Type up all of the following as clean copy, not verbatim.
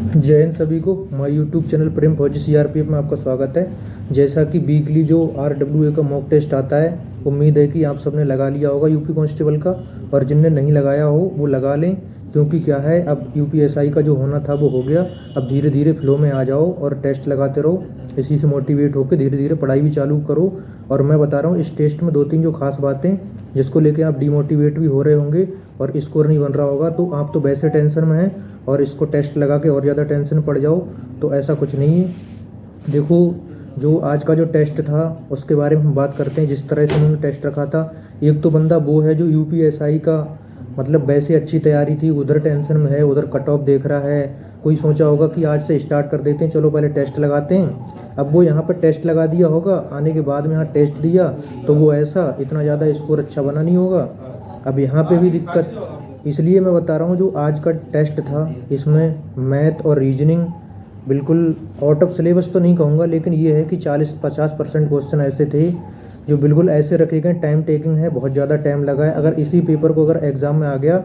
जय हिंद सभी को। हमारे यूट्यूब चैनल प्रेम फौजी सीआरपीएफ में आपका स्वागत है। जैसा कि वीकली जो आरडब्ल्यूए का मॉक टेस्ट आता है, उम्मीद है कि आप सबने लगा लिया होगा यूपी कांस्टेबल का, और जिनने नहीं लगाया हो वो लगा लें, क्योंकि क्या है, अब यूपीएसआई का जो होना था वो हो गया। अब धीरे धीरे फ्लो में आ जाओ और टेस्ट लगाते रहो। इसी से मोटिवेट होकर धीरे धीरे पढ़ाई भी चालू करो। और मैं बता रहा हूँ, इस टेस्ट में 2-3 जो खास बातें जिसको लेके आप डिमोटिवेट भी हो रहे होंगे और स्कोर नहीं बन रहा होगा, तो आप तो वैसे टेंशन में हैं और इसको टेस्ट लगा के और ज़्यादा टेंशन पड़ जाओ, तो ऐसा कुछ नहीं है। देखो, जो आज का जो टेस्ट था उसके बारे में हम बात करते हैं। जिस तरह से उन्होंने टेस्ट रखा था, एक तो बंदा वो है जो यूपीएसआई का मतलब वैसे अच्छी तैयारी थी, उधर टेंशन में है, उधर कट ऑफ देख रहा है। कोई सोचा होगा कि आज से स्टार्ट कर देते हैं, चलो पहले टेस्ट लगाते हैं। अब वो यहाँ पर टेस्ट लगा दिया होगा, आने के बाद में यहाँ टेस्ट दिया तो वो ऐसा इतना ज़्यादा स्कोर अच्छा बना नहीं होगा। अब यहाँ पे भी दिक्कत, इसलिए मैं बता रहा हूँ जो आज का टेस्ट था इसमें मैथ और रीजनिंग बिल्कुल आउट ऑफ सिलेबस तो नहीं कहूँगा, लेकिन ये है कि 40-50% क्वेश्चन ऐसे थे जो बिल्कुल ऐसे रखे गए। टाइम टेकिंग है, बहुत ज़्यादा टाइम लगा है। अगर इसी पेपर को अगर एग्ज़ाम में आ गया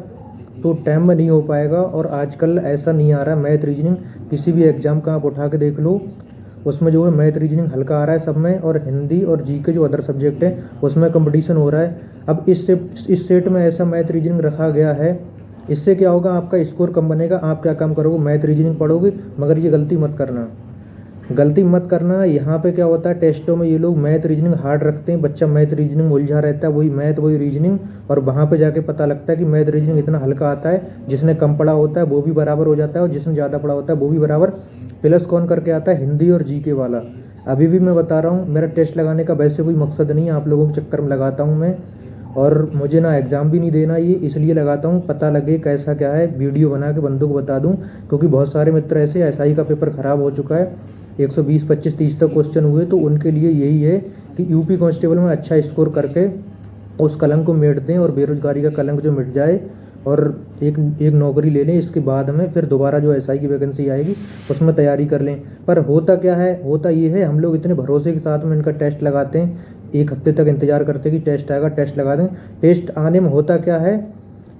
तो टाइम में नहीं हो पाएगा। और आजकल ऐसा नहीं आ रहा है मैथ रीजनिंग, किसी भी एग्ज़ाम का आप उठा के देख लो, उसमें जो है मैथ रीजनिंग हल्का आ रहा है सब में, और हिंदी और जीके जो अदर सब्जेक्ट है उसमें कंपटीशन हो रहा है। अब इस सेट में ऐसा मैथ रीजनिंग रखा गया है, इससे क्या होगा, आपका स्कोर कम बनेगा। आप क्या काम करोगे, मैथ रीजनिंग पढ़ोगे, मगर ये गलती मत करना, गलती मत करना। यहाँ पे क्या होता है, टेस्टों में ये लोग मैथ रीजनिंग हार्ड रखते हैं, बच्चा मैथ रीजनिंग में उलझा रहता है, वही मैथ वही रीजनिंग, और वहाँ पे जाके पता लगता है कि मैथ रीजनिंग इतना हल्का आता है, जिसने कम पढ़ा होता है वो भी बराबर हो जाता है और जिसने ज़्यादा पढ़ा होता है वो भी बराबर। प्लस कौन करके आता है, हिंदी और जीके वाला। अभी भी मैं बता रहा हूँ, मेरा टेस्ट लगाने का वैसे कोई मकसद नहीं है, आप लोगों के चक्कर में लगाता हूँ मैं, और मुझे ना एग्ज़ाम भी नहीं देना, ये इसलिए लगाता हूँ पता लगे कैसा क्या है, वीडियो बना के बंदों को बता दूँ। क्योंकि बहुत सारे मित्र ऐसे, एसआई का पेपर ख़राब हो चुका है, 120, 25, 30 तक क्वेश्चन हुए, तो उनके लिए यही है कि यूपी कांस्टेबल में अच्छा स्कोर करके उस कलंक को मिट दें और बेरोजगारी का कलंक जो मिट जाए, और एक नौकरी ले लें। इसके बाद में फिर दोबारा जो एसआई की वैकेंसी आएगी उसमें तैयारी कर लें। पर होता क्या है, होता ये है, हम लोग इतने भरोसे के साथ में इनका टेस्ट लगाते हैं, 1 हफ्ते तक इंतजार करते हैं कि टेस्ट आएगा, टेस्ट लगा दें। टेस्ट आने में होता क्या है,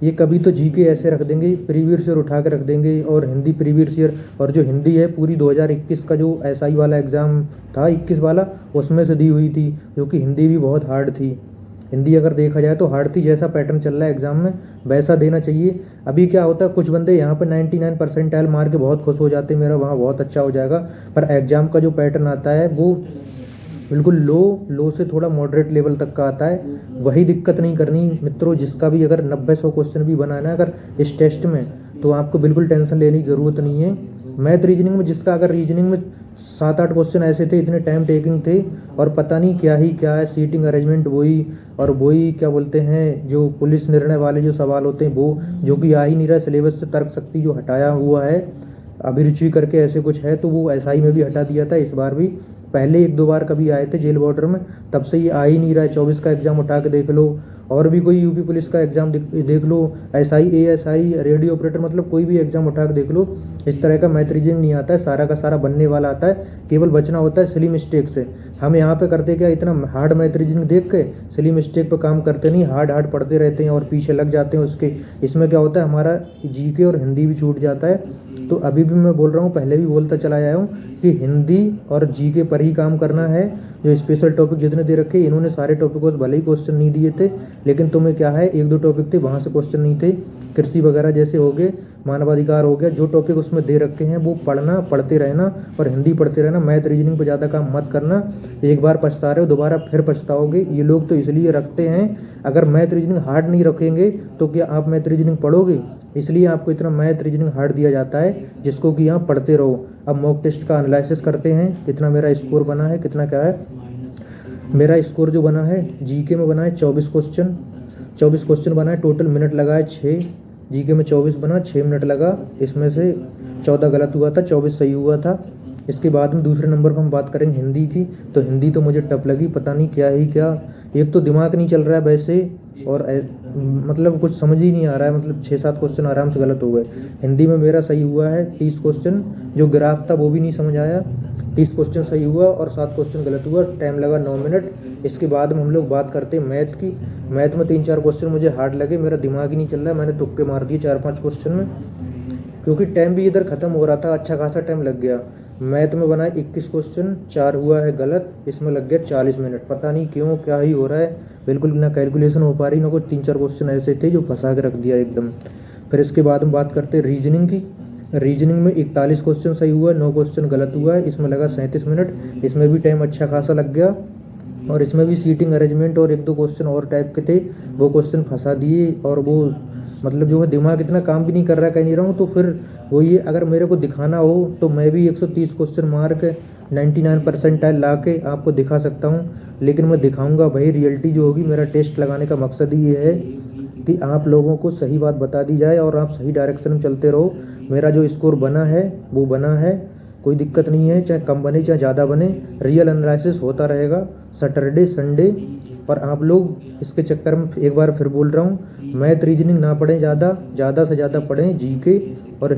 ये कभी तो जीके ऐसे रख देंगे, प्रीवियस ईयर उठा के रख देंगे, और हिंदी प्रीवियस ईयर, और जो हिंदी है पूरी 2021 का जो एसआई वाला एग्ज़ाम था 21 वाला, उसमें से दी हुई थी, जो कि हिंदी भी बहुत हार्ड थी। हिंदी अगर देखा जाए तो हार्ड थी, जैसा पैटर्न चल रहा है एग्ज़ाम में वैसा देना चाहिए। अभी क्या होता है, कुछ बंदे यहाँ पर 99 परसेंटाइल मार के बहुत खुश हो जाते हैं, मेरा वहाँ बहुत अच्छा हो जाएगा, पर एग्ज़ाम का जो पैटर्न आता है वो बिल्कुल लो से थोड़ा मॉडरेट लेवल तक का आता है। वही दिक्कत नहीं करनी मित्रों, जिसका भी अगर 90-100 क्वेश्चन भी बनाना है अगर इस टेस्ट में, तो आपको बिल्कुल टेंशन लेने की ज़रूरत नहीं है। मैथ रीजनिंग में जिसका अगर रीजनिंग में 7-8 क्वेश्चन ऐसे थे, इतने टाइम टेकिंग थे, और पता नहीं क्या ही क्या है, सीटिंग अरेंजमेंट वही, और वही क्या बोलते हैं जो पुलिस निर्णय वाले जो सवाल होते हैं वो, जो कि आ ही नहीं रहा सिलेबस से, तर्क शक्ति जो हटाया हुआ है अभिरुचि करके ऐसे कुछ है, तो वो एसआई में भी हटा दिया था। इस बार भी पहले 1-2 बार कभी आए थे जेल बॉर्डर में, तब से ये आ ही नहीं रहा है। 24 का एग्ज़ाम उठा के देख लो, और भी कोई यूपी पुलिस का एग्ज़ाम देख लो, एसआई, एएसआई, रेडियो ऑपरेटर, मतलब कोई भी एग्ज़ाम उठा के देख लो, इस तरह का मैथ रीजनिंग नहीं आता है, सारा का सारा बनने वाला आता है, केवल बचना होता है सिली मिस्टेक से। हम यहाँ पे करते क्या, इतना हार्ड मैथ रीजनिंग देख के सिली मिस्टेक पे काम करते नहीं, हार्ड पढ़ते रहते हैं और पीछे लग जाते हैं उसके। इसमें क्या होता है, हमारा जीके और हिंदी भी छूट जाता है। तो अभी भी मैं बोल रहा हूँ, पहले भी बोलता चला आया हूँ कि हिंदी और जीके पर ही काम करना है। जो स्पेशल टॉपिक जितने दे रखे, इन्होंने सारे टॉपिकों से भले ही क्वेश्चन नहीं दिए थे, लेकिन तुम्हें क्या है, 1-2 टॉपिक थे वहाँ से क्वेश्चन नहीं थे, कृषि वगैरह जैसे हो गए, मानवाधिकार हो गया, जो टॉपिक उसमें दे रखे हैं वो पढ़ना, पढ़ते रहना, और हिंदी पढ़ते रहना। मैथ रीजनिंग पर ज़्यादा काम मत करना, एक बार पछता रहे हो दोबारा फिर पछताओगे। ये लोग तो इसलिए रखते हैं, अगर मैथ रीजनिंग हार्ड नहीं रखेंगे तो क्या आप मैथ रीजनिंग पढ़ोगे, इसलिए आपको इतना मैथ रीजनिंग हार्ड दिया जाता है, जिसको कि यहाँ पढ़ते रहो। अब मॉक टेस्ट का एनालिसिस करते हैं, कितना मेरा स्कोर बना है, कितना क्या है। मेरा स्कोर जो बना है, जीके में बना है 24 क्वेश्चन बना है, टोटल मिनट लगा है 6, जीके में 24 बना, 6 मिनट लगा, इसमें से 14 गलत हुआ था, 24 सही हुआ था। इसके बाद में दूसरे नंबर पर हम बात करेंगे हिंदी की, तो हिंदी तो मुझे टफ लगी, पता नहीं क्या ही क्या, एक तो दिमाग नहीं चल रहा है वैसे, और मतलब कुछ समझ ही नहीं आ रहा है, मतलब 6-7 क्वेश्चन आराम से गलत हो गए। हिंदी में मेरा सही हुआ है 30 क्वेश्चन, जो ग्राफ था वो भी नहीं समझ आया, 30 क्वेश्चन सही हुआ और 7 क्वेश्चन गलत हुआ, टाइम लगा 9 मिनट। इसके बाद में हम लोग बात करते हैं मैथ की। मैथ में 3-4 क्वेश्चन मुझे हार्ड लगे, मेरा दिमाग ही नहीं चल रहा है, मैंने तुक्के मार दिए 4-5 क्वेश्चन में। क्योंकि टाइम भी इधर ख़त्म हो रहा था, अच्छा खासा टाइम लग गया। मैथ में बनाए 21 क्वेश्चन, 4 हुआ है गलत, इसमें लग गया 40 मिनट। पता नहीं क्यों, क्या ही हो रहा है, बिल्कुल ना कैलकुलेशन हो पा रही, ना कुछ। 3-4 क्वेश्चन ऐसे थे जो फंसा के रख दिया एकदम। फिर इसके बाद हम बात करते हैं रीजनिंग की। रीजनिंग में 41 क्वेश्चन सही हुआ है, 9 क्वेश्चन गलत हुआ है, इसमें लगा 37 मिनट। इसमें भी टाइम अच्छा खासा लग गया, और इसमें भी सीटिंग अरेंजमेंट और 1-2 क्वेश्चन और टाइप के थे, वो क्वेश्चन फंसा दिए। और वो मतलब जो है दिमाग इतना काम भी नहीं कर रहा है, कह नहीं रहा हूँ। तो फिर वो ये अगर मेरे को दिखाना हो तो मैं भी 130 क्वेश्चन मार्क 99 परसेंटाइल ला के आपको दिखा सकता हूँ, लेकिन मैं दिखाऊंगा भाई रियलिटी जो होगी। मेरा टेस्ट लगाने का मकसद ही ये है कि आप लोगों को सही बात बता दी जाए और आप सही डायरेक्शन में चलते रहो। मेरा जो स्कोर बना है वो बना है, कोई दिक्कत नहीं है, चाहे कम बने चाहे ज़्यादा बने। रियल एनालिसिस होता रहेगा सैटरडे संडे। पर आप लोग इसके चक्कर में एक बार फिर बोल रहा हूँ, मैथ रीजनिंग ना पढ़ें, ज़्यादा से ज़्यादा पढ़ें जीके और